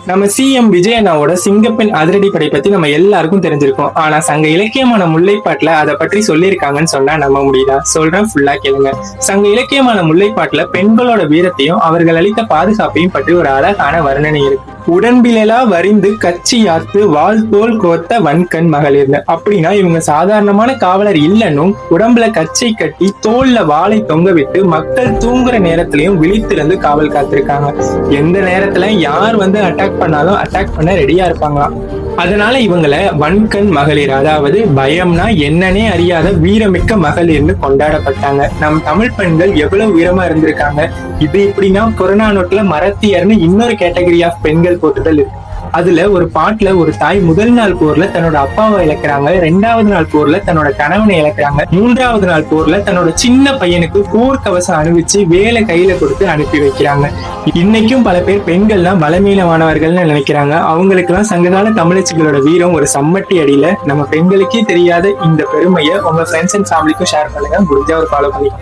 நம்ம சிஎம் விஜய் அண்ணாவோட சிங்கப்பெண் அதிரடிப்படை பத்தி நம்ம எல்லாருக்கும் தெரிஞ்சிருக்கோம். ஆனா சங்க இலக்கியமான முல்லைப்பாட்டுல அதை பற்றி சொல்லியிருக்காங்கன்னு சொன்னா நம்ப முடியுதா? சொல்றேன், ஃபுல்லா கேளுங்க. சங்க இலக்கியமான முல்லைப்பாட்டுல பெண்களோட வீரத்தையும் அவர்கள் அளித்த பாதுகாப்பையும் பற்றி ஒரு அழகான வர்ணனை இருக்கு. உடம்பிலா வரிந்து கச்சி யாத்து வாழ் தோல் கோத்த வன்கண் மகளிர்னு. அப்படின்னா இவங்க சாதாரணமான காவலர் இல்லைன்னும், உடம்புல கச்சை கட்டி தோல்ல வாளை தொங்க விட்டு மக்கள் தூங்குற நேரத்திலையும் விழித்திருந்து காவல் காத்திருக்காங்க. எந்த நேரத்துல யார் வந்து அட்டாக் பண்ணாலும் அட்டாக் பண்ண ரெடியா இருப்பாங்களாம். அதனால இவங்களை வன்கண் மகளிர், அதாவது பயம்னா என்னன்னே அறியாத வீரமிக்க மகளிர்னு கொண்டாடப்பட்டாங்க. நம் தமிழ் பெண்கள் எவ்வளவு வீரமா இருந்திருக்காங்க. இது இப்படின்னா புறநானூற்றுல மரத்தியர்னு இன்னொரு கேட்டகரி ஆஃப் பெண்கள் போட்டுதல் இருக்கு. அதுல ஒரு பாட்டுல ஒரு தாய் முதல் நாள் போர்ல தன்னோட அப்பாவை இழக்கிறாங்க, 2வது நாள் போர்ல தன்னோட கணவனை இழக்கிறாங்க, 3வது நாள் போர்ல தன்னோட சின்ன பையனுக்கு போர்க்கவசம் அணிவிச்சு வேலை கையில கொடுத்து அனுப்பி வைக்கிறாங்க. இன்னைக்கும் பல பேர் பெண்கள்லாம் பலவீனமானவர்கள்னு நினைக்கிறாங்க. அவங்களுக்கு எல்லாம் சங்ககால தமிழச்சிகளோட வீரம் ஒரு சம்மட்டி அடியில. நம்ம பெண்களுக்கே தெரியாத இந்த பெருமையை உங்க ஃப்ரெண்ட்ஸ் அண்ட் ஃபேமிலிக்கும் ஷேர் பண்ணுங்க. முடிஞ்சா ஒரு ஃபாலோ பண்ணி